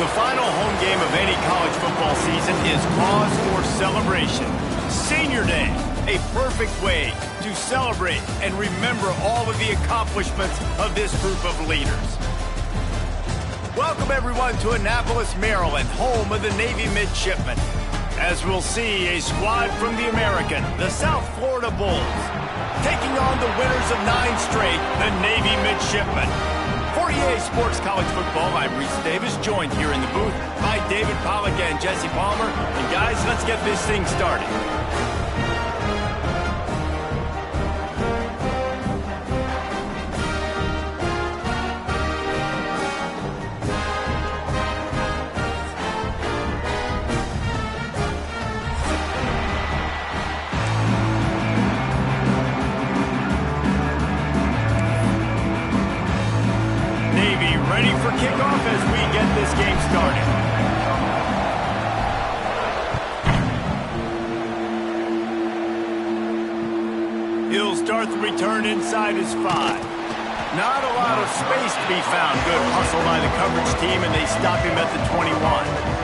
The final home game of any college football season is cause for celebration. Senior Day, a perfect way to celebrate and remember all of the accomplishments of this group of leaders. Welcome everyone to Annapolis, Maryland, home of the Navy Midshipmen. As we'll see, a squad from the American, the South Florida Bulls, taking on the winners of 9 straight, the Navy Midshipmen. For EA Sports College Football, I'm Reese Davis, joined here in the booth by David Pollack and Jesse Palmer. And guys, let's get this thing started. Ready for kickoff as we get this game started. He'll start the return inside his 5. Not a lot of space to be found. Good hustle by the coverage team, and they stop him at the 21.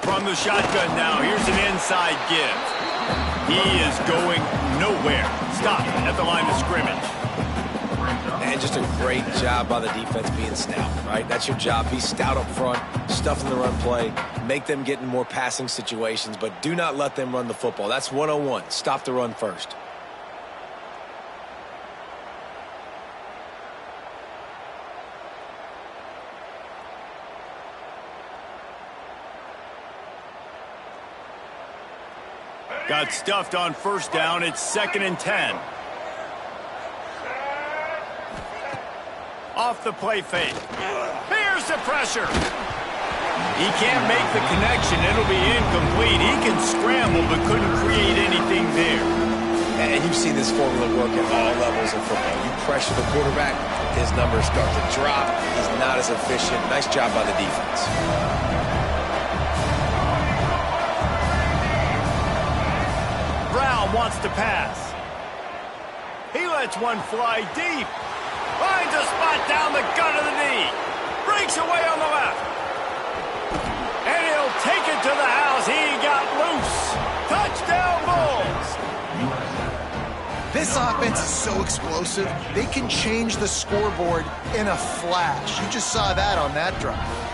From the shotgun now, here's an inside give. He is going nowhere. Stop at the line of scrimmage. And just a great job by the defense being stout, right? That's your job. Be stout up front, stuff in the run play, make them get in more passing situations, but do not let them run the football. That's 101. Stop the run first. Got stuffed on first down. It's 2nd and 10. Off the play fake. Here's the pressure. He can't make the connection. It'll be incomplete. He can scramble but couldn't create anything there. And you've seen this formula work at all levels of football. You pressure the quarterback, his numbers start to drop. He's not as efficient. Nice job by the defense. Brown wants to pass. He lets one fly deep. Finds a spot down the gut of the knee. Breaks away on the left. And he'll take it to the house. He got loose. Touchdown Bulls. This offense is so explosive, they can change the scoreboard in a flash. You just saw that on that drive.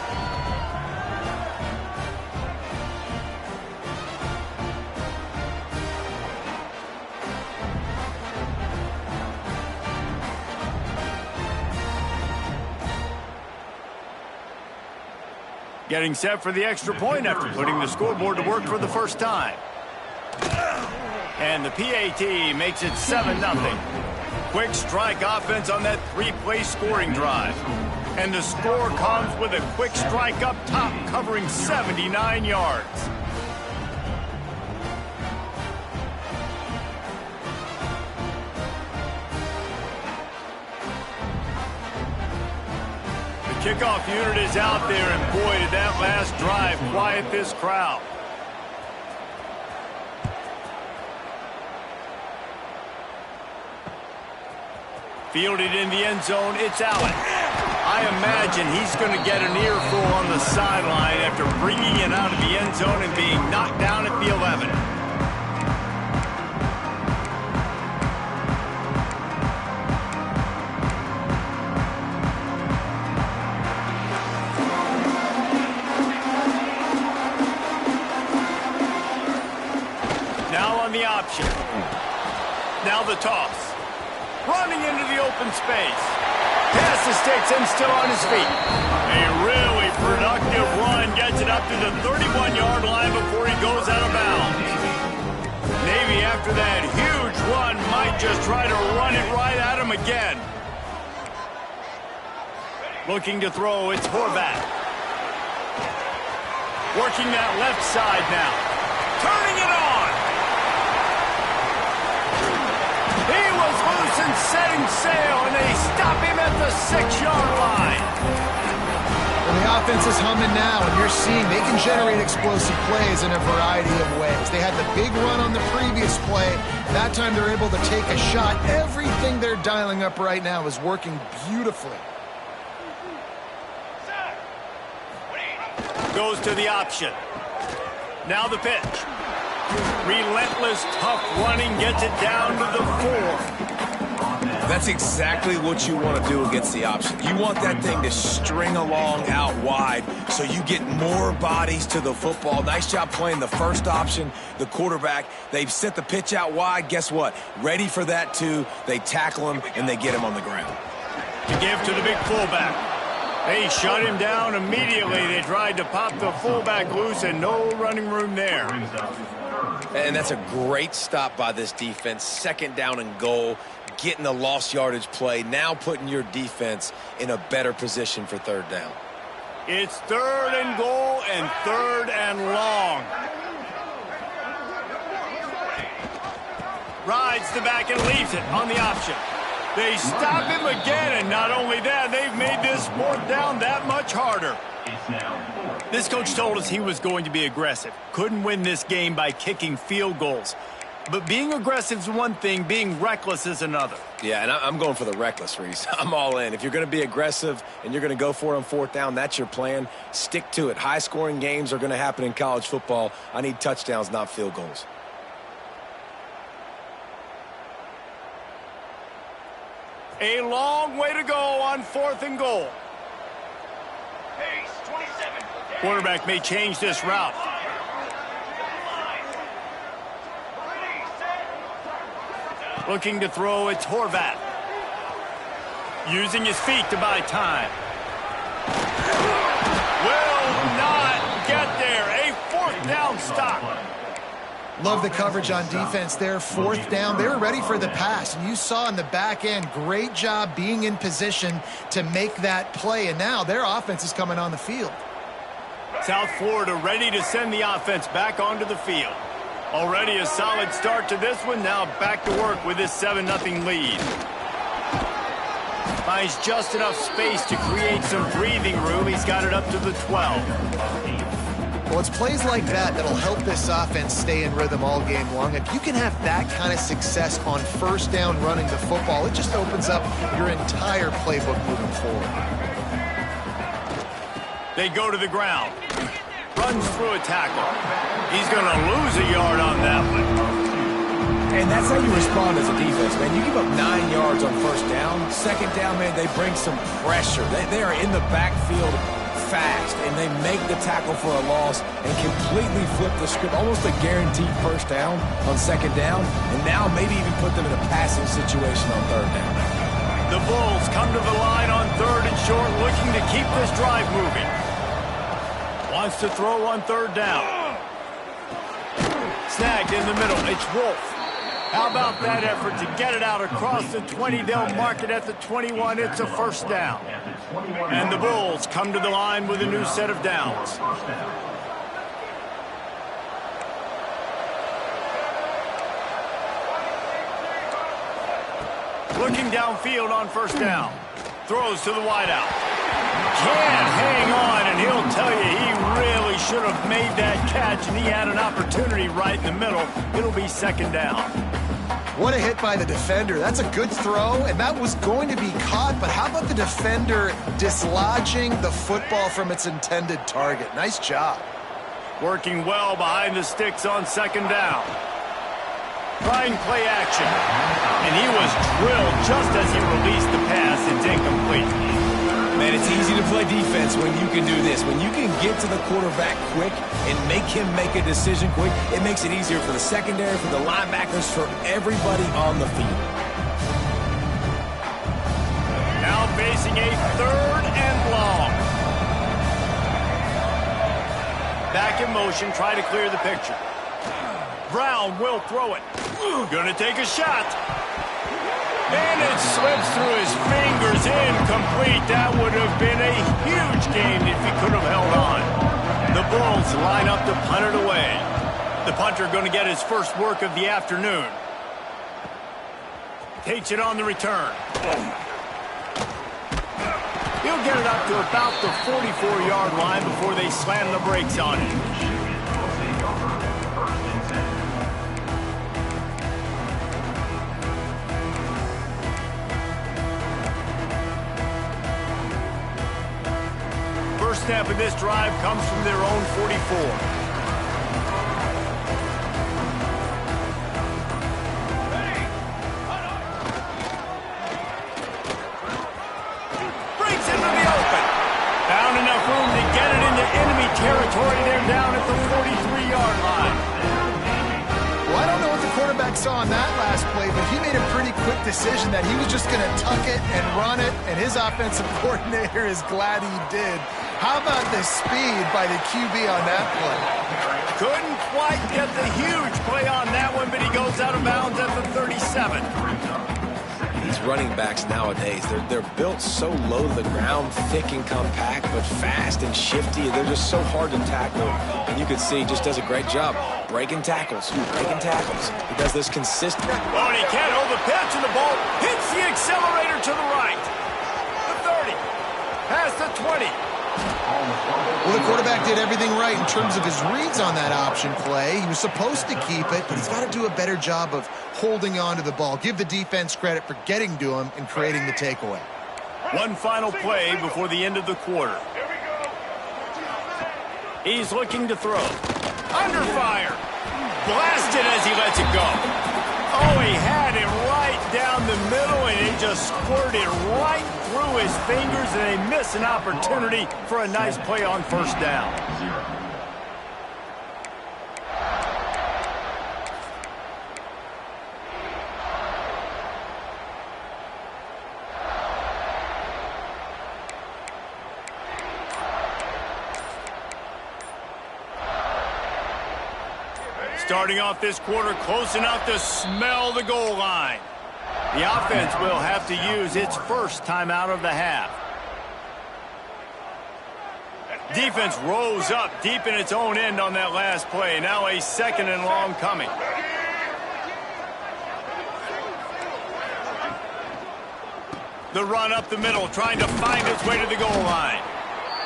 Getting set for the extra point after putting the scoreboard to work for the first time. And the PAT makes it 7-0. Quick strike offense on that 3-play scoring drive. And the score comes with a quick strike up top covering 79 yards. Kickoff unit is out there, and boy, did that last drive quiet this crowd. Fielded in the end zone, it's Allen. I imagine he's going to get an earful on the sideline after bringing it out of the end zone and being knocked down at the 11. The option. Now the toss. Running into the open space. Pass the sticks and still on his feet. A really productive run gets it up to the 31-yard line before he goes out of bounds. Navy, after that huge run, might just try to run it right at him again. Looking to throw, it's Horvath. Working that left side now. Turning it on. and setting sail, and they stop him at the 6-yard line. Well, the offense is humming now, and you're seeing they can generate explosive plays in a variety of ways. They had the big run on the previous play. That time they're able to take a shot. Everything they're dialing up right now is working beautifully. Goes to the option. Now the pitch. Relentless, tough running gets it down to the 4. That's exactly what you want to do against the option. You want that thing to string along out wide so you get more bodies to the football. Nice job playing the first option, the quarterback. They've set the pitch out wide. Guess what? Ready for that too. They tackle him and they get him on the ground. To give to the big fullback. They shut him down immediately. They tried to pop the fullback loose and no running room there. And that's a great stop by this defense. 2nd down and goal. Getting the lost yardage play, now putting your defense in a better position for 3rd down. It's 3rd and goal and 3rd and long. Rides the back and leaves it on the option. They stop him again, and not only that, they've made this 4th down that much harder. This coach told us he was going to be aggressive. Couldn't win this game by kicking field goals. But being aggressive is one thing, being reckless is another. Yeah, and I'm going for the reckless, Reese. I'm all in. If you're going to be aggressive and you're going to go for it on 4th down, that's your plan. Stick to it. High-scoring games are going to happen in college football. I need touchdowns, not field goals. A long way to go on 4th and goal. Quarterback may change this route. Looking to throw, it's Horvat. Using his feet to buy time. Will not get there. A 4th down stop. Love the coverage on defense there. 4th down. They were ready for the pass. And you saw in the back end, great job being in position to make that play. And now their offense is coming on the field. South Florida ready to send the offense back onto the field. Already a solid start to this one. Now back to work with this 7-0 lead. Finds just enough space to create some breathing room. He's got it up to the 12. Well, it's plays like that that'll help this offense stay in rhythm all game long. If you can have that kind of success on 1st down running the football, it just opens up your entire playbook moving forward. They go to the ground. Runs through a tackle. He's going to lose a yard on that one. And that's how you respond as a defense, man. You give up 9 yards on 1st down. 2nd down, man, they bring some pressure. They are in the backfield fast, and they make the tackle for a loss and completely flip the script. Almost a guaranteed 1st down on 2nd down, and now maybe even put them in a passing situation on 3rd down. The Bulls come to the line on 3rd and short, looking to keep this drive moving. Wants to throw on 3rd down. Snagged in the middle. It's Wolf. How about that effort to get it out across the 20? They'll mark it at the 21. It's a 1st down. And the Bulls come to the line with a new set of downs. Looking downfield on 1st down. Throws to the wideout. Can't hang on, and he'll tell you he really should have made that catch, and he had an opportunity right in the middle. It'll be 2nd down. What a hit by the defender. That's a good throw, and that was going to be caught, but how about the defender dislodging the football from its intended target? Nice job. Working well behind the sticks on 2nd down. Trying play action. And he was drilled just as he released the pass. It's incomplete. Man, it's easy to play defense when you can do this. When you can get to the quarterback quick and make him make a decision quick, it makes it easier for the secondary, for the linebackers, for everybody on the field. Now facing a 3rd and long. Back in motion, try to clear the picture. Brown will throw it. Gonna take a shot. And it slips through his fingers, incomplete. That would have been a huge gain if he could have held on. The Bulls line up to punt it away. The punter going to get his first work of the afternoon. Takes it on the return. He'll get it up to about the 44-yard line before they slam the brakes on it. First snap of this drive comes from their own 44. Territory there down at the 43-yard line. Well, I don't know what the quarterback saw on that last play, but he made a pretty quick decision that he was just going to tuck it and run it, and his offensive coordinator is glad he did. How about the speed by the QB on that play? Couldn't quite get the huge play on that one, but he goes out of bounds at the 37. These running backs nowadays, they're built so low to the ground, thick and compact, but fast and shifty. They're just so hard to tackle. And you can see he just does a great job breaking tackles. He does this consistently. Oh, and he can't hold the pitch, and the ball hits the accelerator to the right. The 30, past the 20. Well, the quarterback did everything right in terms of his reads on that option play. He was supposed to keep it, but he's got to do a better job of holding on to the ball. Give the defense credit for getting to him and creating the takeaway. One final play before the end of the quarter. He's looking to throw. Under fire. Blasted as he lets it go. Oh, he had it right down the middle, and it just squirted right through his fingers, and they miss an opportunity for a nice play on first down. Starting off this quarter close enough to smell the goal line. The offense will have to use its first timeout of the half. Defense rose up deep in its own end on that last play. Now a second and long coming. The run up the middle, trying to find its way to the goal line.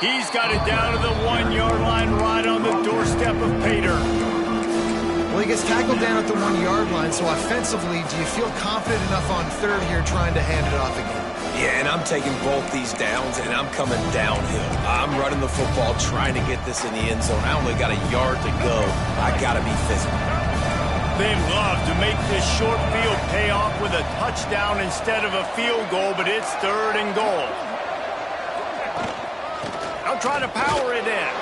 He's got it down to the 1-yard line, right on the doorstep of Pater. Well, he gets tackled down at the 1-yard line, so offensively, do you feel confident enough on third here trying to hand it off again? Yeah, and I'm taking both these downs, and I'm coming downhill. I'm running the football, trying to get this in the end zone. I only got a yard to go. I got to be physical. They love to make this short field pay off with a touchdown instead of a field goal, but it's third and goal. I'll try to power it in.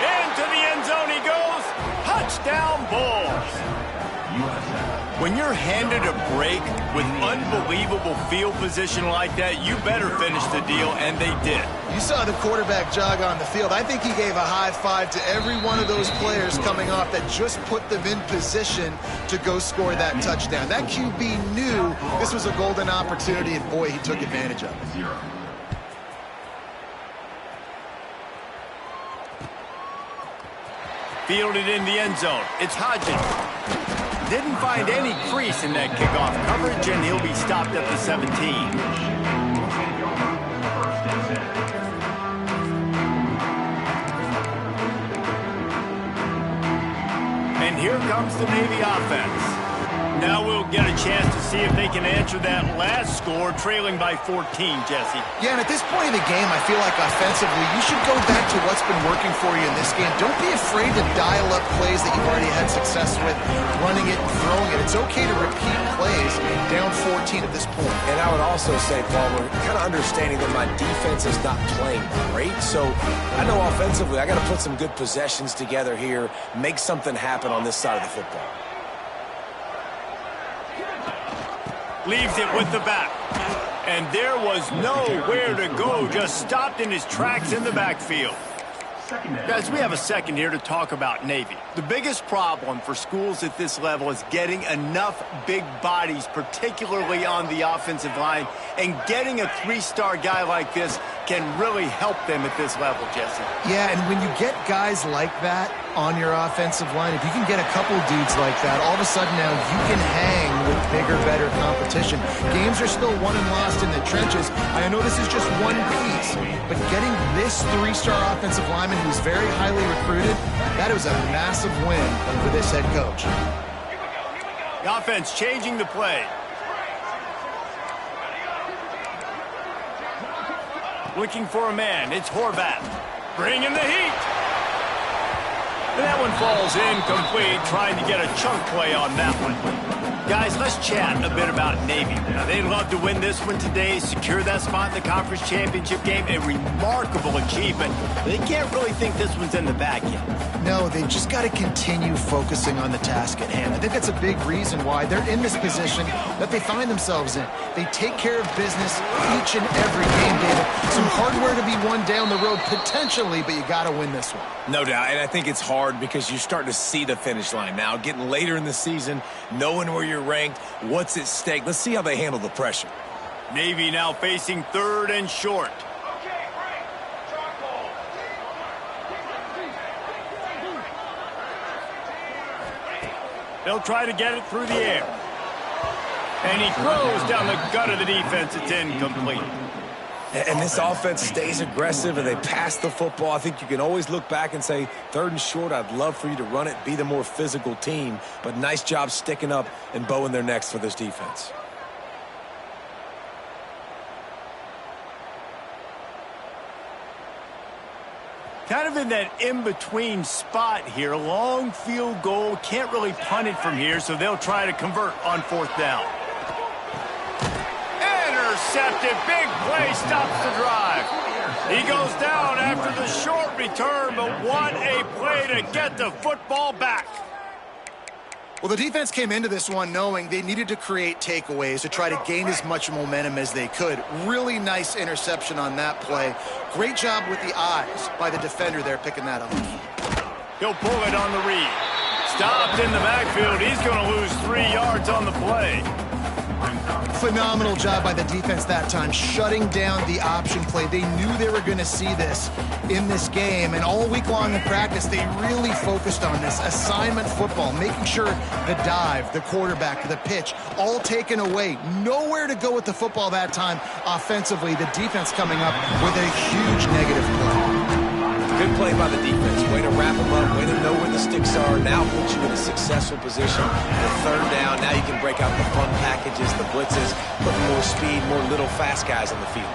Into the end zone he goes. Touchdown, Bulls. When you're handed a break with unbelievable field position like that, you better finish the deal, and they did. You saw the quarterback jog on the field. I think he gave a high five to every one of those players coming off that just put them in position to go score that touchdown. That QB knew this was a golden opportunity, and boy, he took advantage of it. Fielded in the end zone. It's Hodgins. Didn't find any crease in that kickoff coverage, and he'll be stopped at the 17. And here comes the Navy offense. Now we'll get a chance to see if they can answer that last score, trailing by 14, Jesse. Yeah, and at this point in the game, I feel like offensively, you should go back to what's been working for you in this game. Don't be afraid to dial up plays that you've already had success with, running it and throwing it. It's okay to repeat plays down 14 at this point. And I would also say, Paul, we're kind of understanding that my defense is not playing great, so I know offensively I got to put some good possessions together here, make something happen on this side of the football. Leaves it with the back. And there was nowhere to go, just stopped in his tracks in the backfield. Guys, we have a second here to talk about Navy. The biggest problem for schools at this level is getting enough big bodies, particularly on the offensive line, and getting a three-star guy like this can really help them at this level, Jesse. Yeah, and when you get guys like that on your offensive line, if you can get a couple dudes like that, all of a sudden now you can hang with bigger, better competition. Games are still won and lost in the trenches. I know this is just one piece, but getting this three-star offensive lineman who's very highly recruited, that was a massive win for this head coach. The offense changing the play. Looking for a man. It's Horvath. Bringing the heat. And that one falls incomplete, trying to get a chunk play on that one. Guys, let's chat a bit about Navy. Now, they'd love to win this one today, secure that spot in the conference championship game. A remarkable achievement. They can't really think this one's in the bag yet. No, they've just got to continue focusing on the task at hand. I think that's a big reason why they're in this position that they find themselves in. They take care of business each and every game, David. Some hardware to be won down the road potentially, but you got to win this one. No doubt, and I think it's hard because you're starting to see the finish line now. Getting later in the season, knowing where you're ranked, what's at stake. Let's see how they handle the pressure. Navy now facing 3rd and short. They'll try to get it through the air. And he throws down the gut of the defense. It's incomplete. And this offense stays aggressive and they pass the football. I think you can always look back and say, 3rd and short, I'd love for you to run it, be the more physical team. But nice job sticking up and bowing their necks for this defense. Kind of in that in-between spot here. Long field goal. Can't really punt it from here, so they'll try to convert on 4th down. Intercepted. Big play stops the drive. He goes down after the short return, but what a play to get the football back. Well, the defense came into this one knowing they needed to create takeaways to try to gain as much momentum as they could. Really nice interception on that play. Great job with the eyes by the defender there picking that up. He'll pull it on the read. Stopped in the backfield. He's going to lose 3 yards on the play. Phenomenal job by the defense that time, shutting down the option play. They knew they were going to see this in this game, and all week long in practice, they really focused on this assignment football, making sure the dive, the quarterback, the pitch, all taken away. Nowhere to go with the football that time offensively. The defense coming up with a huge negative play. Good play by the defense. Way to wrap them up. Way to know where the sticks are. Now puts you in a successful position. The 3rd down. Now you can break out the fun packages, the blitzes, put more speed, more little fast guys on the field.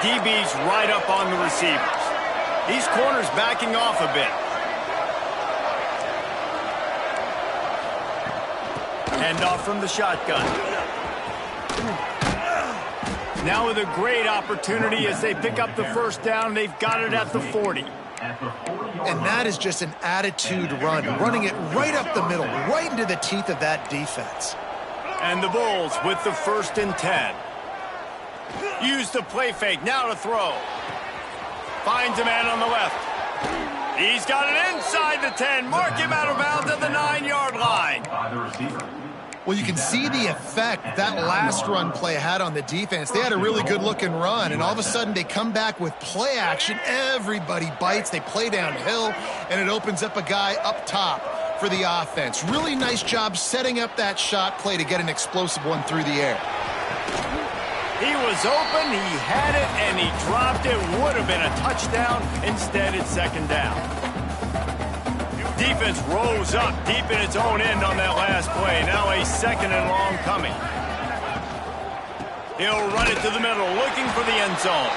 DB's right up on the receivers. These corners backing off a bit. Hand off from the shotgun. Now with a great opportunity as they pick up the 1st down. They've got it at the 40. And that is just an attitude run, running it right up the middle, right into the teeth of that defense. And the Bulls with the 1st and 10. Use the play fake, now to throw. Finds a man on the left. He's got it inside the 10. Mark him out of bounds at the 9-yard line. By the receiver. Well, you can see the effect that last run play had on the defense. They had a really good-looking run, and all of a sudden they come back with play action. Everybody bites. They play downhill, and it opens up a guy up top for the offense. Really nice job setting up that shot play to get an explosive one through the air. He was open, he had it, and he dropped it. Would have been a touchdown. Instead, it's 2nd down. Defense rose up deep in its own end on that last play. Now a 2nd and long coming. He'll run it to the middle, looking for the end zone.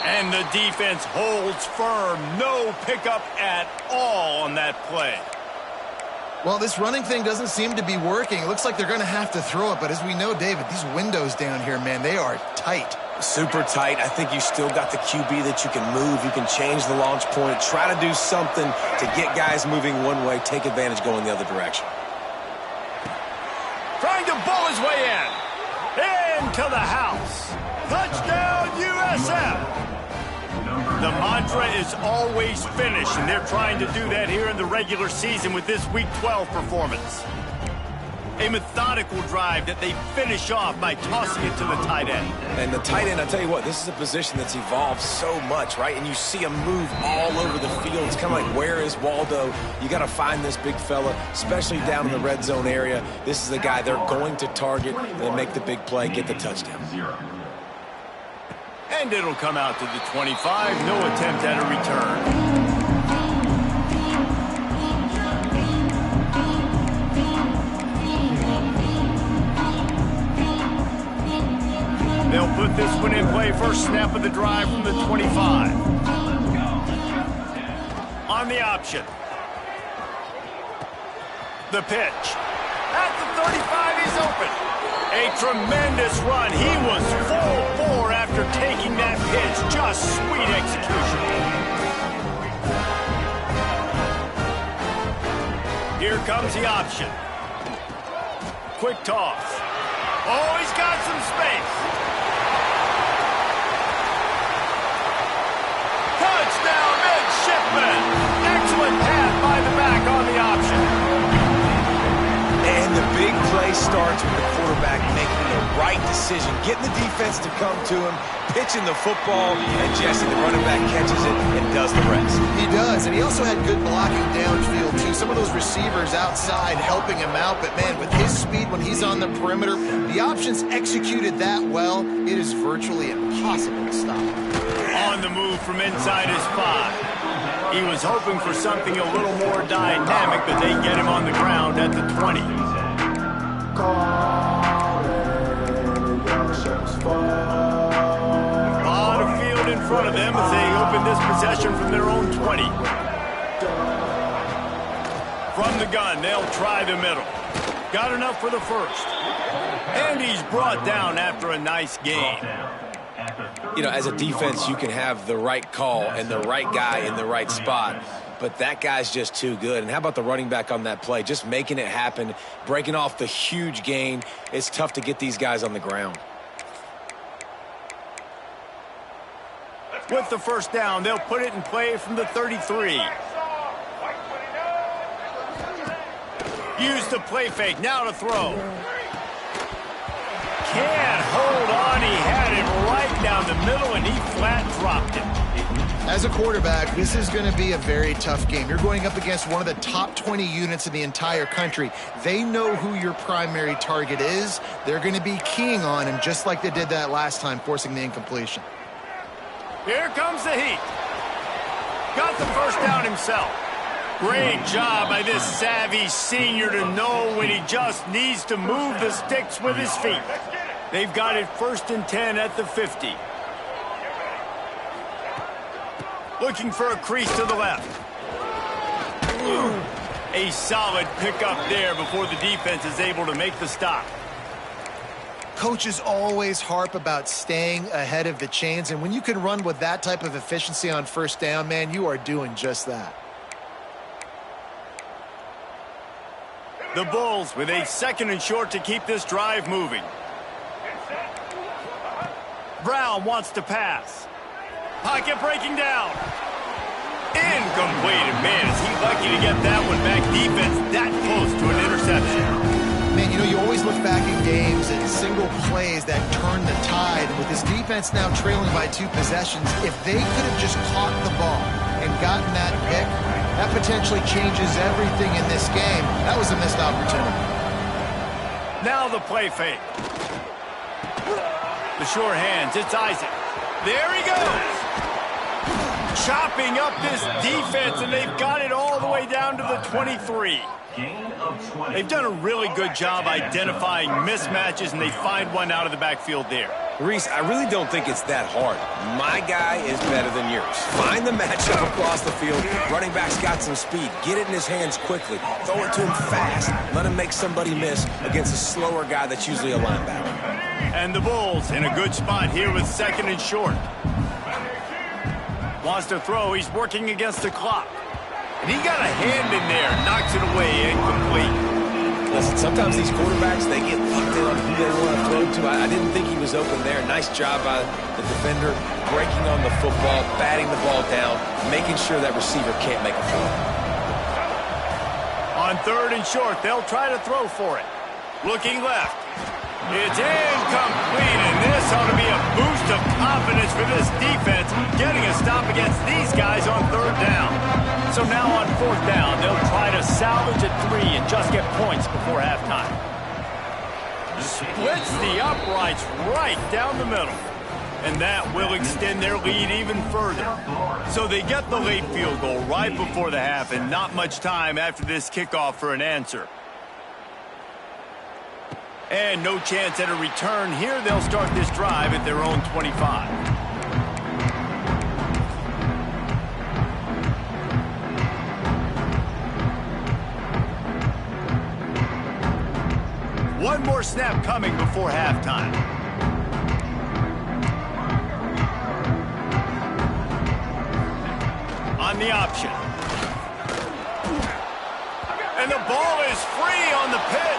And the defense holds firm. No pickup at all on that play. Well, this running thing doesn't seem to be working. It looks like they're going to have to throw it. But as we know, David, these windows down here, man, they are tight. Super tight. I think you still got the QB that you can move. You can change the launch point. Try to do something to get guys moving one way. Take advantage going the other direction. Trying to bowl his way in. Into the house. Touchdown, USF. The mantra is always finish, and they're trying to do that here in the regular season with this Week 12 performance. A methodical drive that they finish off by tossing it to the tight end. And the tight end, I'll tell you what, this is a position that's evolved so much, right? And you see him move all over the field. It's kind of like, where is Waldo? You got to find this big fella, especially down in the red zone area. This is the guy they're going to target and make the big play, get the touchdown. And it'll come out to the 25. No attempt at a return. They'll put this one in play. First snap of the drive from the 25. On the option. The pitch. At the 35, he's open. A tremendous run. He was full bore after taking that pitch. Just sweet execution. Here comes the option. Quick toss. Oh, he's got some space. Touchdown, midshipman. Excellent pass by the back on the option. And the big play starts with the quarterback making the right decision, getting the defense to come to him, pitching the football, and Jesse, the running back, catches it and does the rest. He does, and he also had good blocking downfield, too. Some of those receivers outside helping him out, but, man, with his speed when he's on the perimeter, the options executed that well, it is virtually impossible to stop him. On the move from inside his 5. He was hoping for something a little more dynamic, but they get him on the ground at the 20. A lot of field in front of them as they open this possession from their own 20. From the gun, they'll try the middle. Got enough for the first. And he's brought down after a nice gain. You know, as a defense, you can have the right call and the right guy in the right spot, but that guy's just too good. And how about the running back on that play? Just making it happen, breaking off the huge gain. It's tough to get these guys on the ground. With the first down, they'll put it in play from the 33. Use the play fake, now to throw. Can't hold on, he had it right down the middle and he flat dropped it. As a quarterback, this is going to be a very tough game. You're going up against one of the top 20 units in the entire country. They know who your primary target is. They're going to be keying on him just like they did that last time, forcing the incompletion. Here comes the heat. Got the first down himself. Great job by this savvy senior to know when he just needs to move the sticks with his feet. They've got it 1st and 10 at the 50. Looking for a crease to the left. A solid pickup there before the defense is able to make the stop. Coaches always harp about staying ahead of the chains, and when you can run with that type of efficiency on first down, man, you are doing just that. The Bulls with a 2nd and short to keep this drive moving. Brown wants to pass. Pocket breaking down. Incomplete. And man, is he lucky to get that one back. Defense that close to an interception. Man, you know, you always look back in games at single plays that turn the tide. And with this defense now trailing by 2 possessions, if they could have just caught the ball and gotten that pick, that potentially changes everything in this game. That was a missed opportunity. Now the play fake. The sure hands, it's Isaac. There he goes. Chopping up this defense, and they've got it all the way down to the 23. They've done a really good job identifying mismatches, and they find one out of the backfield there. Reese, I really don't think it's that hard. My guy is better than yours. Find the matchup across the field. Running back's got some speed. Get it in his hands quickly. Throw it to him fast. Let him make somebody miss against a slower guy that's usually a linebacker. And the Bulls in a good spot here with 2nd and short. Wants to throw. He's working against the clock. And he got a hand in there. Knocks it away. Incomplete. Listen, sometimes these quarterbacks, they get locked in on who they want to throw to. I didn't think he was open there. Nice job by the defender, breaking on the football, batting the ball down, making sure that receiver can't make a throw. On 3rd and short, they'll try to throw for it. Looking left. It's incomplete, and this ought to be a boost of confidence for this defense, getting a stop against these guys on third down. So now on fourth down, they'll try to salvage a 3 and just get points before halftime. Splits the uprights right down the middle. And that will extend their lead even further. So they get the late field goal right before the half, and not much time after this kickoff for an answer. And no chance at a return here. They'll start this drive at their own 25. One more snap coming before halftime. On the option. And the ball is free on the pitch.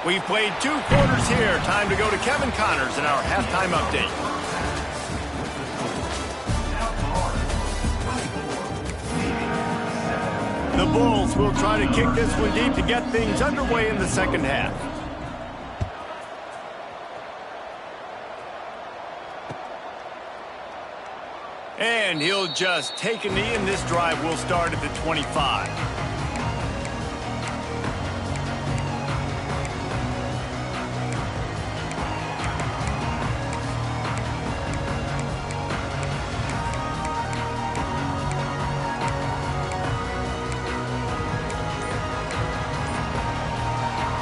We've played 2 quarters here. Time to go to Kevin Connors in our halftime update. The Bulls will try to kick this one deep to get things underway in the second half. And he'll just take a knee, and this drive will start at the 25.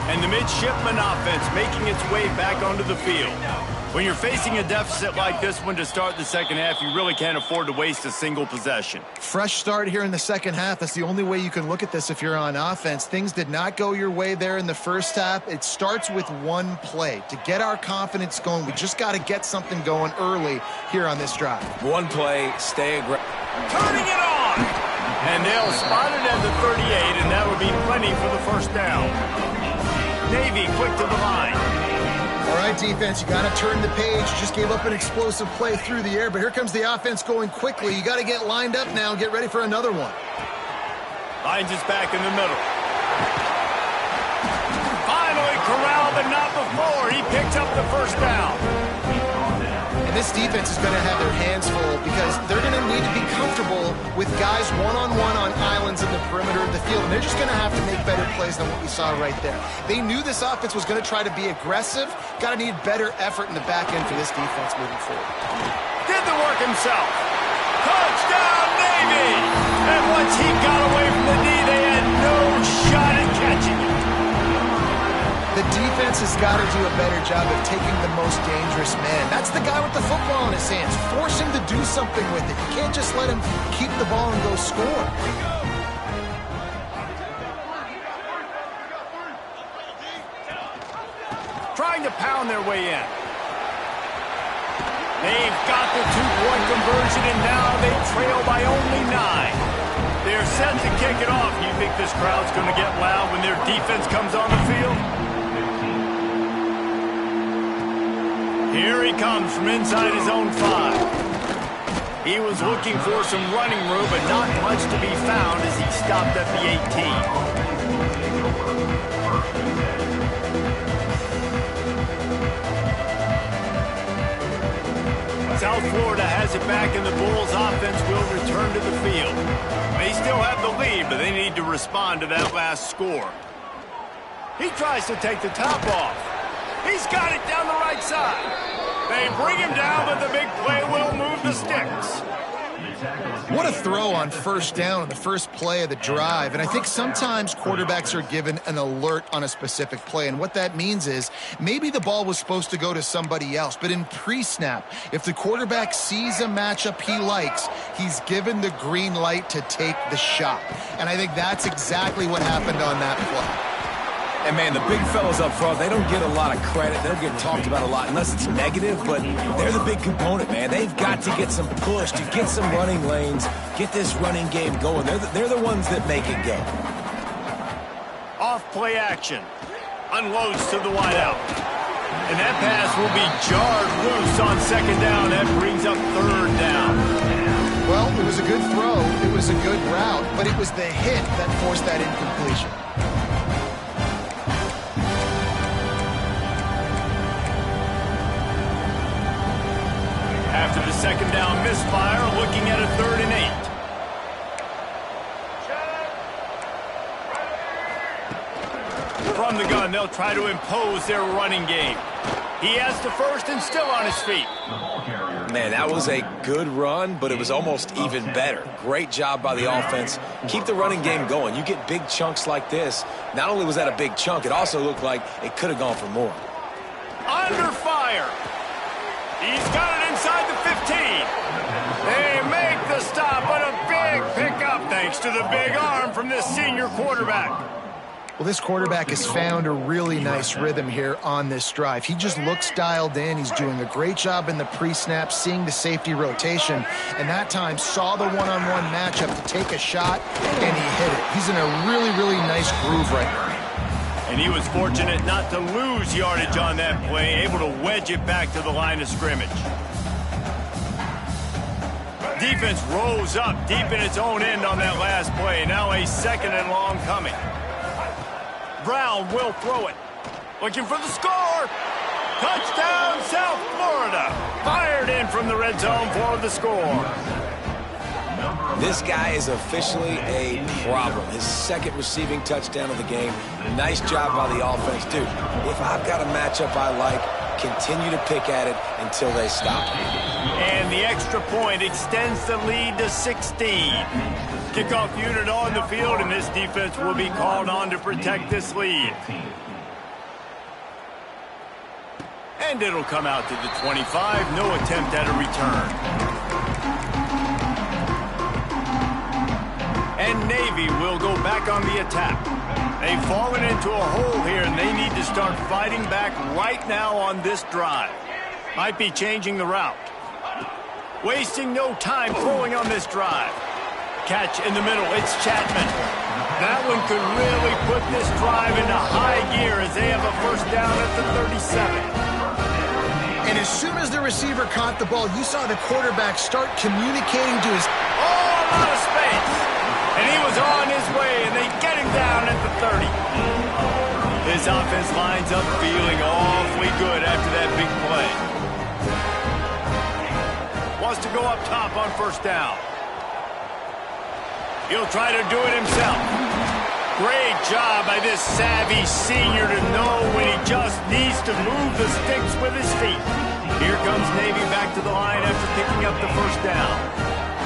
And the midshipman offense making its way back onto the field. When you're facing a deficit like this one to start the second half, you really can't afford to waste a single possession. Fresh start here in the second half. That's the only way you can look at this if you're on offense. Things did not go your way there in the first half. It starts with one play. To get our confidence going, we just got to get something going early here on this drive. One play, stay aggressive. Turning it on! And they'll spot it at the 38, and that would be plenty for the first down. Navy quick to the line. All right, defense, you got to turn the page. You just gave up an explosive play through the air, but here comes the offense going quickly. You got to get lined up now and get ready for another one. Lines is back in the middle. Finally corralled, but not before. He picks up the first down. And this defense is going to have their hands full because they're going to need to be comfortable with guys one-on-one on islands in the perimeter of the field. And they're just going to have to make better plays than what we saw right there. They knew this offense was going to try to be aggressive. Got to need better effort in the back end for this defense moving forward. Did the work himself. Touchdown, Navy! And once he got away from the knee, they had no shot at catching it. The defense has got to do a better job of taking the most dangerous man. That's the guy with the football in his hands. Force him to do something with it. You can't just let him keep the ball and go score. Trying to pound their way in. They've got the 2-point conversion, and now they trail by only 9. They're set to kick it off. You think this crowd's going to get loud when their defense comes on the field? Here he comes from inside his own 5. He was looking for some running room, but not much to be found as he stopped at the 18. South Florida has it back, and the Bulls offense will return to the field. They still have the lead, but they need to respond to that last score. He tries to take the top off. He's got it down the right side. They bring him down, but the big play will move the sticks. What a throw on first down on the first play of the drive. And I think sometimes quarterbacks are given an alert on a specific play. And what that means is maybe the ball was supposed to go to somebody else. But in pre-snap, if the quarterback sees a matchup he likes, he's given the green light to take the shot. And I think that's exactly what happened on that play. And, man, the big fellas up front, they don't get a lot of credit. They don't get talked about a lot unless it's negative, but they're the big component, man. They've got to get some push, to get some running lanes, get this running game going. They're the ones that make it go. Off play action. Unloads to the wideout. And that pass will be jarred loose on second down. That brings up third down. Well, it was a good throw, it was a good route, but it was the hit that forced that incompletion. After the second down misfire, looking at a 3rd and 8. From the gun, they'll try to impose their running game. He has the first and still on his feet. Man, that was a good run, but it was almost even better. Great job by the offense. Keep the running game going. You get big chunks like this. Not only was that a big chunk, it also looked like it could have gone for more. Under fire. He's got it inside the 15. They make the stop, but a big pickup thanks to the big arm from this senior quarterback. Well, this quarterback has found a really nice rhythm here on this drive. He just looks dialed in. He's doing a great job in the pre-snap, seeing the safety rotation, and that time saw the one-on-one matchup to take a shot, and he hit it. He's in a really, really nice groove right now. And he was fortunate not to lose yardage on that play, able to wedge it back to the line of scrimmage. Defense rose up deep in its own end on that last play. Now a 2nd and long coming. Brown will throw it. Looking for the score. Touchdown, South Florida. Fired in from the red zone for the score. This guy is officially a problem. His 2nd receiving touchdown of the game. Nice job by the offense. Dude, if I've got a matchup I like, continue to pick at it until they stop. And the extra point extends the lead to 16. Kickoff unit on the field, and this defense will be called on to protect this lead. And it'll come out to the 25. No attempt at a return. And Navy will go back on the attack. They've fallen into a hole here, and they need to start fighting back right now on this drive. Might be changing the route. Wasting no time throwing on this drive. Catch in the middle, it's Chapman. That one could really put this drive into high gear as they have a first down at the 37. And as soon as the receiver caught the ball, you saw the quarterback start communicating to his... Oh, a lot of space. And he was on his way, and they get him down at the 30. His offense lines up feeling awfully good after that big play. Wants to go up top on first down. He'll try to do it himself. Great job by this savvy senior to know when he just needs to move the sticks with his feet. Here comes Navy back to the line after picking up the first down.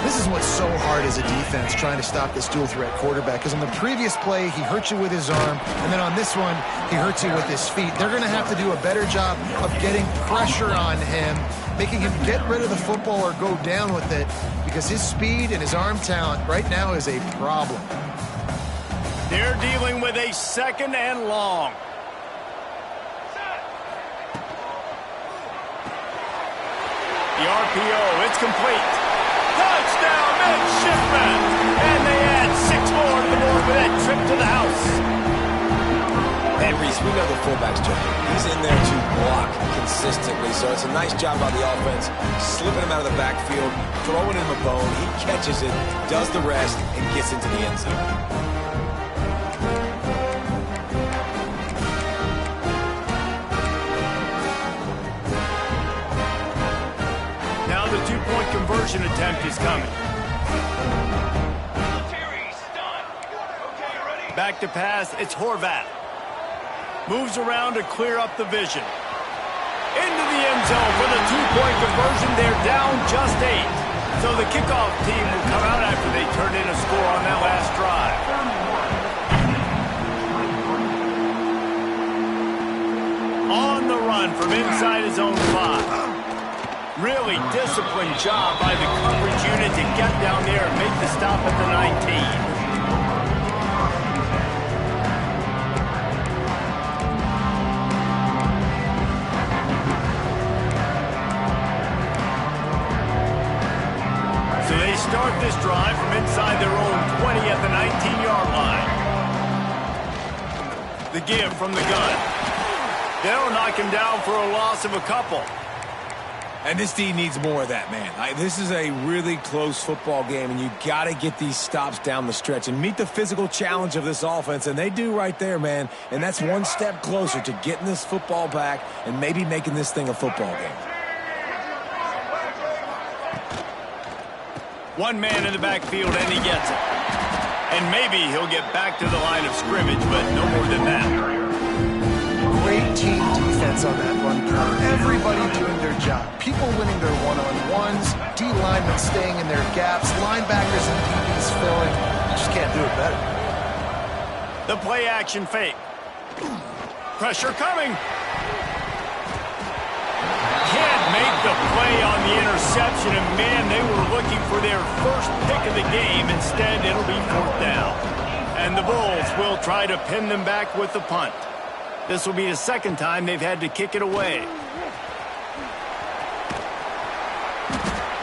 This is what's so hard as a defense, trying to stop this dual threat quarterback, because on the previous play, he hurt you with his arm, and then on this one, he hurts you with his feet. They're going to have to do a better job of getting pressure on him, making him get rid of the football or go down with it, because his speed and his arm talent right now is a problem. They're dealing with a 2nd and long. The RPO, it's complete. Touchdown, midshipmen! And they add 6 more to the board with that trip to the house. And Reese, we know the fullback's job. He's in there to block consistently, so it's a nice job by the offense, slipping him out of the backfield, throwing him a bone. He catches it, does the rest, and gets into the end zone. Now the 2-point conversion attempt is coming. Back to pass, it's Horvath. Moves around to clear up the vision. Into the end zone for the 2-point conversion. They're down just 8. So the kickoff team will come out after they turned in a score on that last drive. On the run from inside his own 5. Really disciplined job by the coverage unit to get down there and make the stop at the 19. Start this drive from inside their own 20 at the 19-yard line. The give from the gun. They'll knock him down for a loss of a couple. And this D needs more of that, man. This is a really close football game, and you got to get these stops down the stretch and meet the physical challenge of this offense, and they do right there, man. And that's one step closer to getting this football back and maybe making this thing a football game. One man in the backfield, and he gets it. And maybe he'll get back to the line of scrimmage, but no more than that. Great team defense on that run play. Everybody doing their job. People winning their one-on-ones, D linemen staying in their gaps, linebackers and DBs filling. You just can't do it better. The play action fake. Pressure coming. Can't make the play on the interception, and man, they were looking for their first pick of the game. Instead, it'll be 4th down. And the Bulls will try to pin them back with the punt. This will be the second time they've had to kick it away.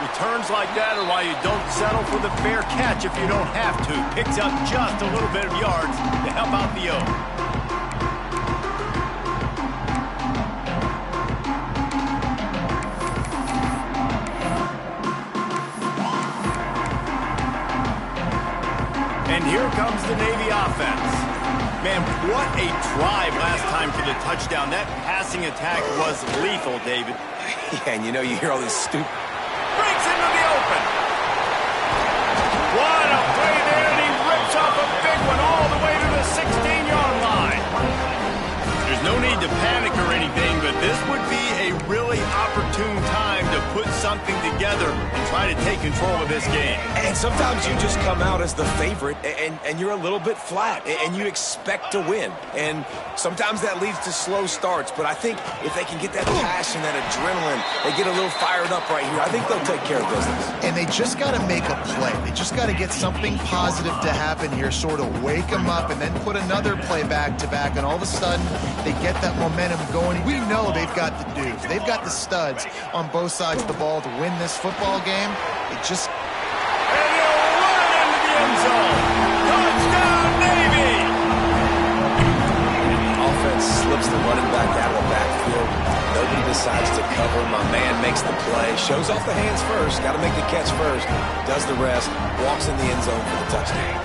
Returns like that are why you don't settle for the fair catch if you don't have to. Picks up just a little bit of yards to help out the O. And here comes the Navy offense. Man, what a drive last time for the touchdown. That passing attack was lethal, David. Yeah, and you hear all these stupid... Breaks into the open. What a play there, and he rips off a big one all the way to the 16-yard line. There's no need to panic or anything, but this would be a really opportune time to put something together and try to take control of this game. And sometimes you just come out as the favorite, and you're a little bit flat, and you expect to win. And sometimes that leads to slow starts, but I think if they can get that passion, that adrenaline, they get a little fired up right here, I think they'll take care of business. And they just got to make a play. They just got to get something positive to happen here, sort of wake them up, and then put another play back-to-back, and all of a sudden they get that momentum going. We know they've got the dudes. They've got the studs on both sides of the ball to win this football game. It just... And he'll run it into the end zone. Touchdown, Navy! Offense slips the running back out of the backfield. Nobody decides to cover. My man makes the play. Shows off the hands first. Got to make the catch first. Does the rest. Walks in the end zone for the touchdown.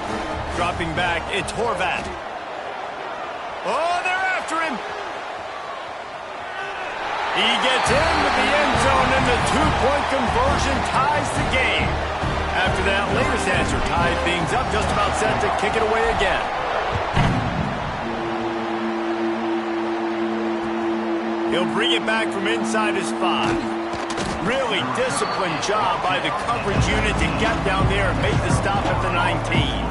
Dropping back, it's Horvat. Oh, they're after him. He gets into the end zone, and the two-point conversion ties the game. After that latest answer tied things up, just about set to kick it away again. He'll bring it back from inside his 5. Really disciplined job by the coverage unit to get down there and make the stop at the 19.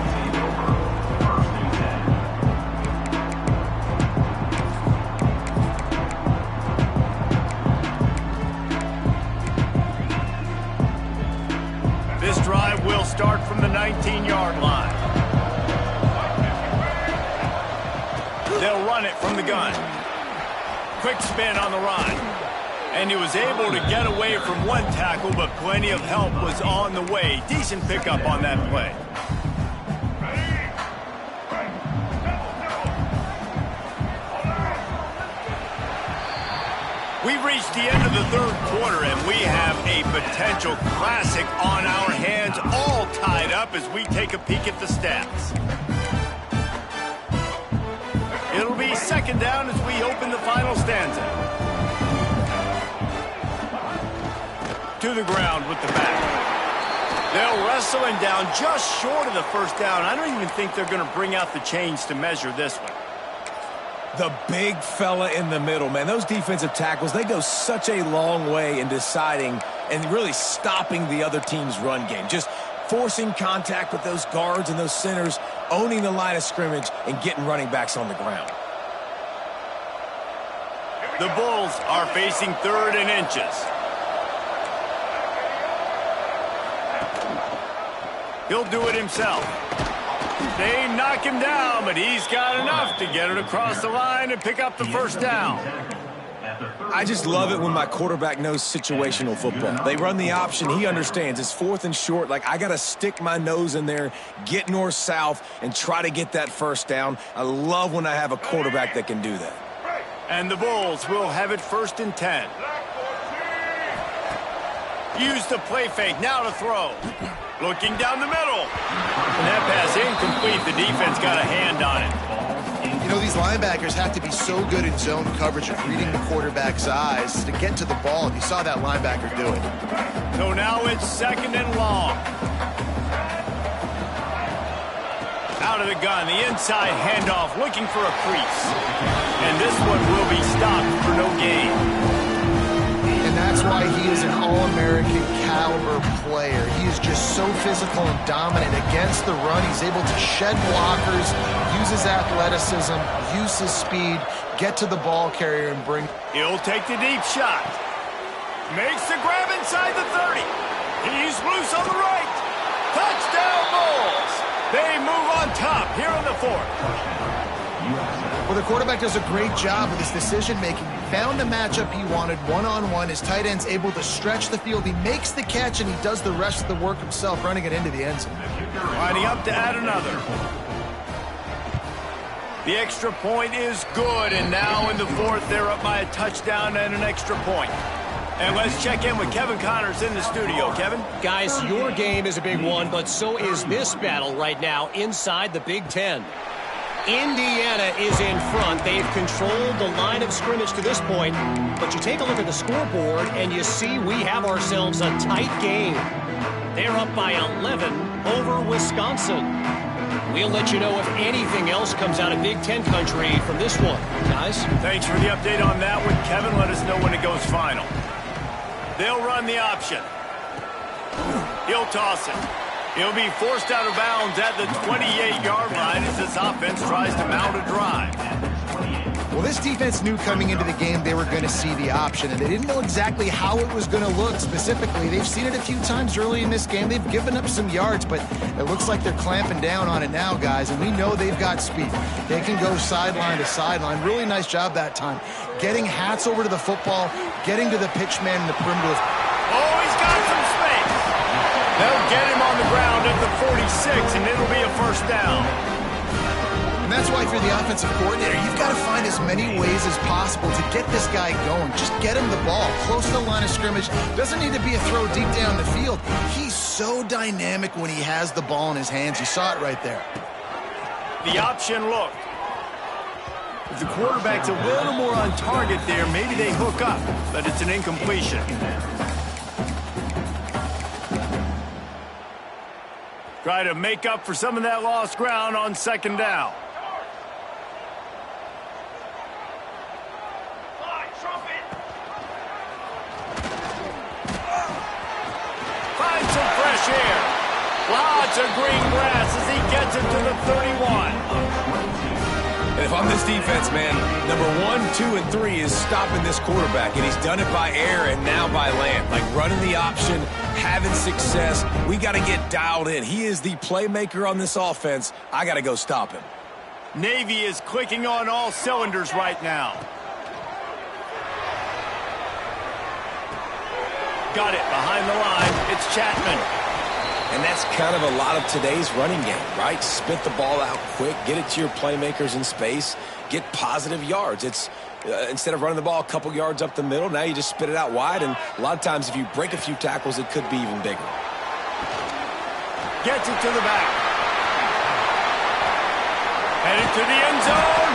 This drive will start from the 19-yard line. They'll run it from the gun. Quick spin on the run. And he was able to get away from one tackle, but plenty of help was on the way. Decent pickup on that play. We've reached the end of the third quarter, and we have a potential classic on our hands, all tied up as we take a peek at the stats. It'll be second down as we open the final stanza. To the ground with the back. They'll wrestle him down just short of the first down. I don't even think they're going to bring out the chains to measure this one. The big fella in the middle, man. Those defensive tackles, they go such a long way in deciding and really stopping the other team's run game. Just forcing contact with those guards and those centers, owning the line of scrimmage, and getting running backs on the ground. The Bulls are facing 3rd and inches. He'll do it himself. They knock him down, but he's got enough to get it across the line and pick up the first down. I just love it when my quarterback knows situational football. They run the option. He understands. It's 4th and short. Like, I got to stick my nose in there, get north-south, and try to get that first down. I love when I have a quarterback that can do that. And the Bulls will have it 1st and 10. Use the play fake, now to throw. Looking down the middle. And that pass incomplete. The defense got a hand on it. You know, these linebackers have to be so good in zone coverage of reading the quarterback's eyes to get to the ball. And you saw that linebacker do it. So now it's 2nd and long. Out of the gun, the inside handoff, looking for a crease. And this one will be stopped for no gain. And that's why he is an All-American caliber player. He is just so physical and dominant against the run. He's able to shed blockers, use his athleticism, use his speed, get to the ball carrier and bring. He'll take the deep shot. Makes the grab inside the 30. He's loose on the right. Touchdown Bulls. They move on top here in the 4th. Well, the quarterback does a great job with his decision-making. Found the matchup he wanted, one-on-one. His tight end's able to stretch the field. He makes the catch, and he does the rest of the work himself, running it into the end zone. Lining up to add another. The extra point is good, and now in the 4th, they're up by a touchdown and an extra point. And let's check in with Kevin Connors in the studio. Kevin? Guys, your game is a big one, but so is this battle right now inside the Big Ten. Indiana is in front. They've controlled the line of scrimmage to this point, but you take a look at the scoreboard and you see we have ourselves a tight game. They're up by 11 over Wisconsin. We'll let you know if anything else comes out of Big Ten country from this one. Guys? Thanks for the update on that one, Kevin. Let us know when it goes final. They'll run the option. He'll toss it. He'll be forced out of bounds at the 28-yard line as this offense tries to mount a drive. Well, this defense knew coming into the game they were going to see the option, and they didn't know exactly how it was going to look specifically. They've seen it a few times early in this game. They've given up some yards, but it looks like they're clamping down on it now, guys, and we know they've got speed. They can go sideline to sideline. Really nice job that time. Getting hats over to the football, getting to the pitch man in the perimeter. Oh, he's got some space. They'll get him on the ground at the 46, and it'll be a first down. And that's why if you're the offensive coordinator, you've got to find as many ways as possible to get this guy going. Just get him the ball close to the line of scrimmage. Doesn't need to be a throw deep down the field. He's so dynamic when he has the ball in his hands. You saw it right there. The option look. If the quarterback's a little more on target there, maybe they hook up, but it's an incompletion. Try to make up for some of that lost ground on 2nd down. Find some fresh air. Lots of green grass as he gets it to the 31. And if I'm this defense, man, number 1, 2, and 3 is stopping this quarterback, and he's done it by air and now by land. Like running the option, having success. We got to get dialed in. He is the playmaker on this offense. I got to go stop him. Navy is clicking on all cylinders right now. Got it behind the line. It's Chapman. And that's kind of a lot of today's running game, right? Spit the ball out quick, get it to your playmakers in space, get positive yards. It's instead of running the ball a couple yards up the middle, now you just spit it out wide, and a lot of times if you break a few tackles, it could be even bigger. Gets it to the back. Headed to the end zone.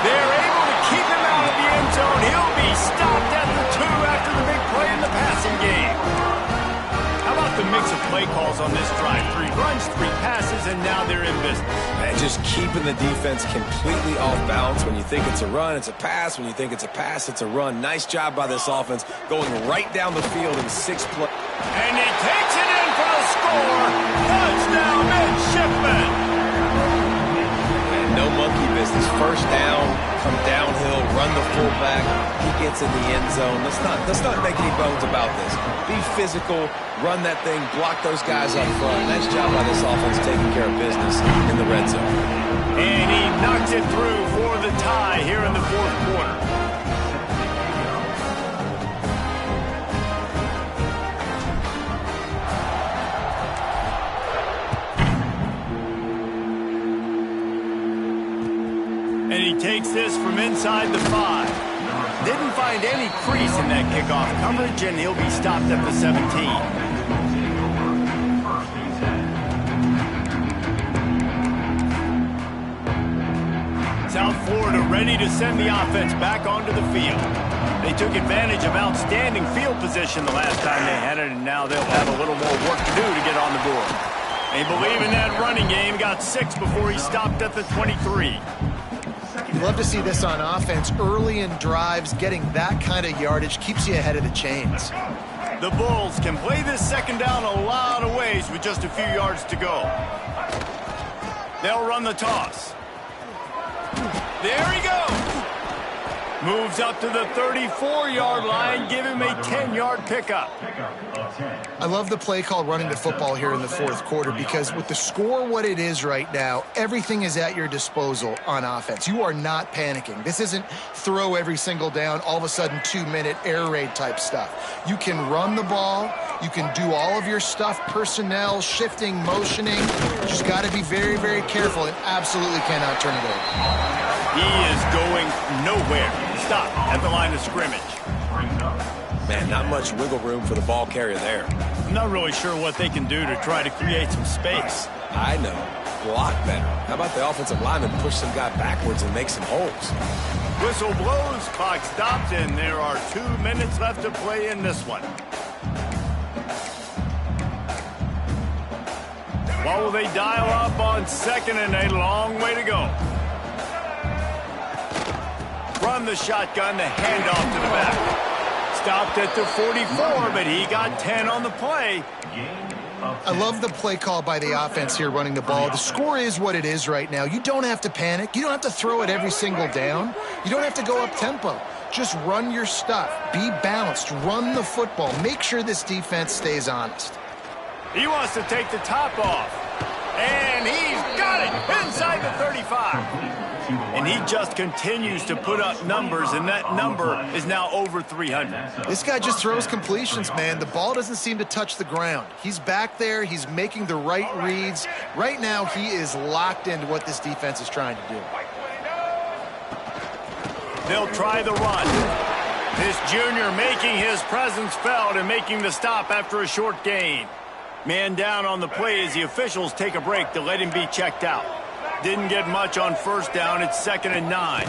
They're able to keep him out of the end zone. He'll be stopped at the 2 after the big play in the passing game. How about the mix of play calls on this drive? 3 runs, 3 passes, and now they're in business. And just keeping the defense completely off balance. When you think it's a run, it's a pass. When you think it's a pass, it's a run. Nice job by this offense going right down the field in 6 plays. And he takes it in for the score. Touchdown, Midshipman. No monkey business. First down, come downhill, run the fullback. He gets in the end zone. Let's not make any bones about this. Be physical, run that thing, block those guys up front. Nice job by this offense taking care of business in the red zone. And he knocks it through for the tie here in the 4th quarter. And he takes this from inside the 5. Didn't find any crease in that kickoff coverage, and he'll be stopped at the 17. South Florida ready to send the offense back onto the field. They took advantage of outstanding field position the last time they had it, and now they'll have a little more work to do to get on the board. They believe in that running game. Got 6 before he stopped at the 23. You'd love to see this on offense. Early in drives, getting that kind of yardage keeps you ahead of the chains. The Bulls can play this second down a lot of ways with just a few yards to go. They'll run the toss. There he goes. Moves up to the 34-yard line. Give him a 10-yard pickup. I love the play call running the football here in the fourth quarter because with the score what it is right now, everything is at your disposal on offense. You are not panicking. This isn't throw every single down, all of a sudden 2-minute air raid type stuff. You can run the ball. You can do all of your stuff, personnel, shifting, motioning. You just got to be very, very careful and absolutely cannot turn it over. He is going nowhere. Stop at the line of scrimmage. Man, not much wiggle room for the ball carrier there. I'm not really sure what they can do to try to create some space. I know. Block better. How about the offensive lineman push some guy backwards and make some holes? Whistle blows, clock stops, and there are 2 minutes left to play in this one. What will they dial up on second and a long way to go? From the shotgun, the handoff to the back. Stopped at the 44, but he got 10 on the play. I love the play call by the offense here running the ball. The score is what it is right now. You don't have to panic. You don't have to throw it every single down. You don't have to go up tempo. Just run your stuff. Be balanced. Run the football. Make sure this defense stays honest. He wants to take the top off. And he's got it inside the 35. And he just continues to put up numbers, and that number is now over 300. This guy just throws completions, man. The ball doesn't seem to touch the ground. He's back there. He's making the right reads. Right now, he is locked into what this defense is trying to do. They'll try the run. This junior making his presence felt and making the stop after a short gain. Man down on the play as the officials take a break to let him be checked out. Didn't get much on first down. It's 2nd and 9.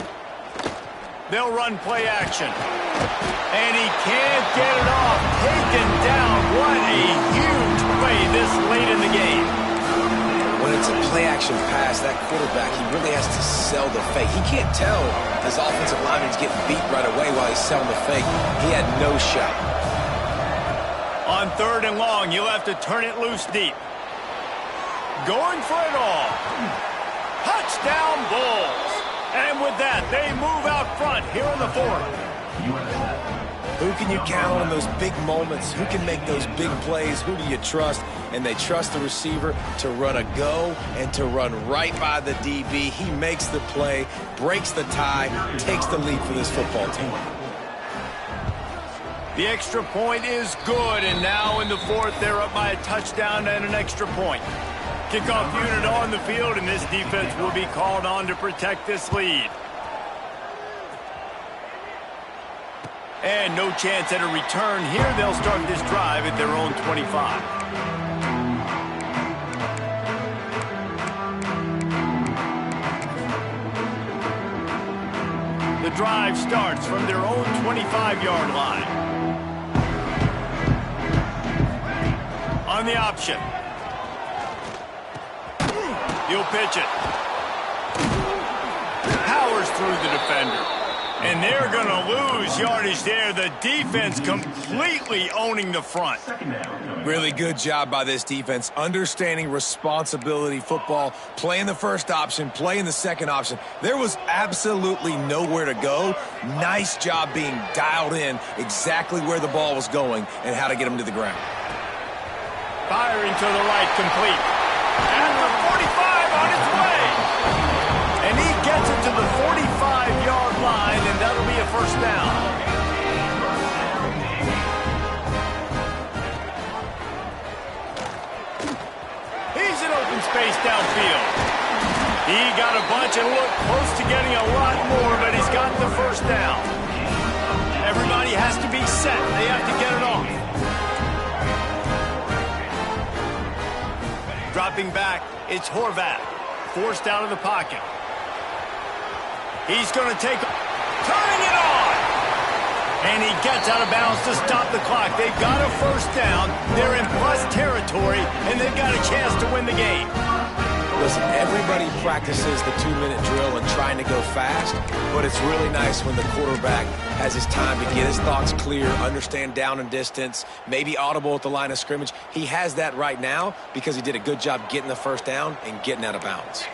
They'll run play action. And he can't get it off. Taken down. What a huge play this late in the game. When it's a play action pass, that quarterback, he really has to sell the fake. He can't tell his offensive lineman's getting beat right away while he's selling the fake. He had no shot. On 3rd and long, you'll have to turn it loose deep. Going for it all. Touchdown Bulls. And with that, they move out front here in the 4th. Who can you count on in those big moments? Who can make those big plays? Who do you trust? And they trust the receiver to run a go and to run right by the DB. He makes the play, breaks the tie, takes the lead for this football team. The extra point is good, and now in the 4th, they're up by a touchdown and an extra point. Kickoff unit on the field, and this defense will be called on to protect this lead. And no chance at a return here. They'll start this drive at their own 25. The drive starts from their own 25-yard line. On the option. He'll pitch it. Powers through the defender. And they're going to lose yardage there. The defense completely owning the front. Really good job by this defense. Understanding responsibility football. Playing the first option. Playing the second option. There was absolutely nowhere to go. Nice job being dialed in exactly where the ball was going and how to get him to the ground. Firing to the right, complete. At the 45 on its way. And he gets it to the 45-yard line, and that'll be a first down. He's in open space downfield. He got a bunch and looked close to getting a lot more, but he's got the first down. has to be set. They have to get it off. Dropping back, it's Horvath. Forced out of the pocket. He's going to take... Turning it on! And he gets out of bounds to stop the clock. They've got a first down. They're in plus territory, and they've got a chance to win the game. Listen, everybody practices the 2-minute drill and trying to go fast, but it's really nice when the quarterback has his time to get his thoughts clear, understand down and distance, maybe audible at the line of scrimmage. He has that right now because he did a good job getting the first down and getting out of bounds.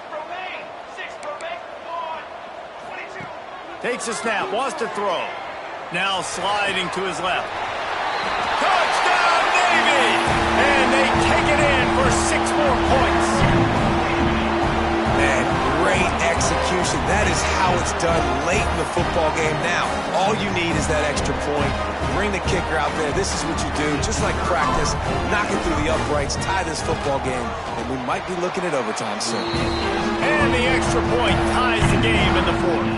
Takes a snap, wants to throw. Now sliding to his left. Touchdown, Navy! And they take it in for 6 more points. Man, great execution. That is how it's done late in the football game now. All you need is that extra point. Bring the kicker out there. This is what you do. Just like practice, knock it through the uprights, tie this football game, and we might be looking at overtime soon. And the extra point ties the game in the 4th.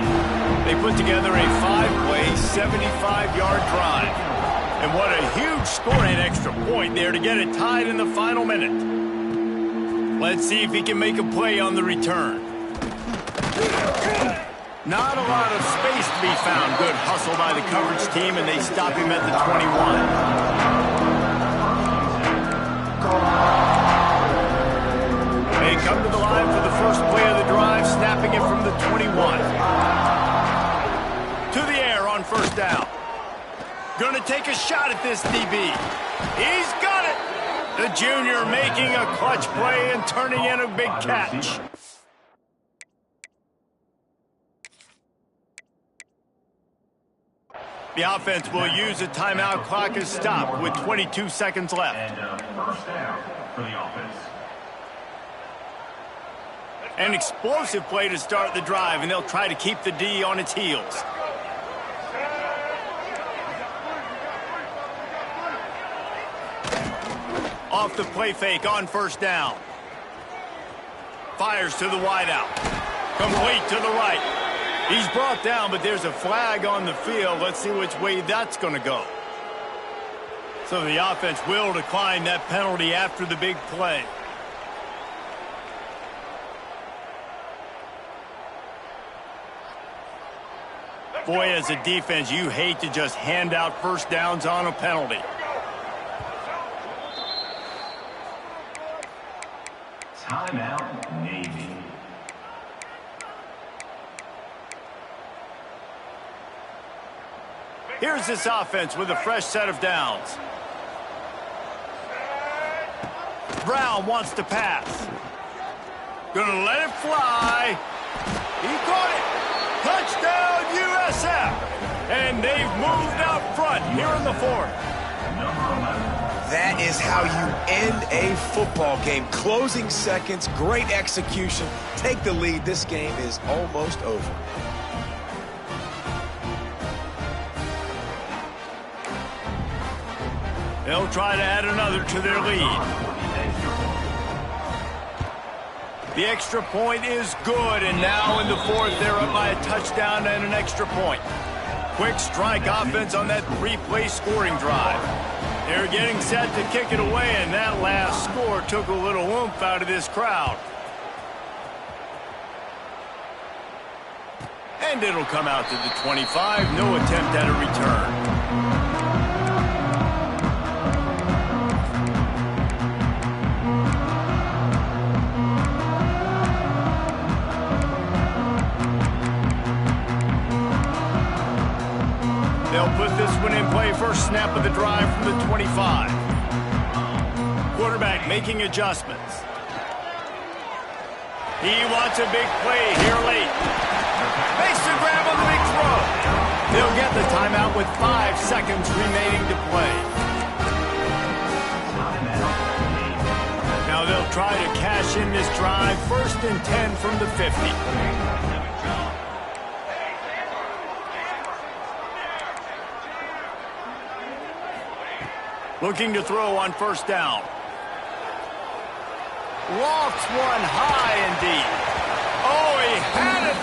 They put together a 5-play, 75-yard drive. And what a huge scoring extra point there to get it tied in the final minute. Let's see if he can make a play on the return. Not a lot of space to be found. Good hustle by the coverage team, and they stop him at the 21. They come to the line for the first play of the drive, snapping it from the 21. To the air on first down. Gonna take a shot at this DB. He's got it! The junior making a clutch play and turning in a big catch. The offense will use a timeout. Clock is stopped with 22 seconds left. And first down for the offense. An explosive play to start the drive, and they'll try to keep the D on its heels. Off the play fake on first down. Fires to the wideout. Complete to the right. He's brought down, but there's a flag on the field. Let's see which way that's going to go. So the offense will decline that penalty after the big play. Boy, as a defense, you hate to just hand out first downs on a penalty. Timeout, Navy. Here's this offense with a fresh set of downs. Brown wants to pass. Gonna let it fly. He caught it. Touchdown, USF. And they've moved out front here in the 4th. Number 11. That is how you end a football game. Closing seconds, great execution. Take the lead. This game is almost over. They'll try to add another to their lead. The extra point is good, and now in the 4th, they're up by a touchdown and an extra point. Quick strike offense on that 3-play scoring drive. They're getting set to kick it away, and that last score took a little oomph out of this crowd. And it'll come out to the 25. No attempt at a return. They'll put this one in play. First snap of the drive from the 25. Quarterback making adjustments. He wants a big play here late. Makes the grab on the big throw. They'll get the timeout with 5 seconds remaining to play. Now they'll try to cash in this drive. 1st and 10 from the 50. Looking to throw on first down. Lofts one high and deep. Oh, he had it.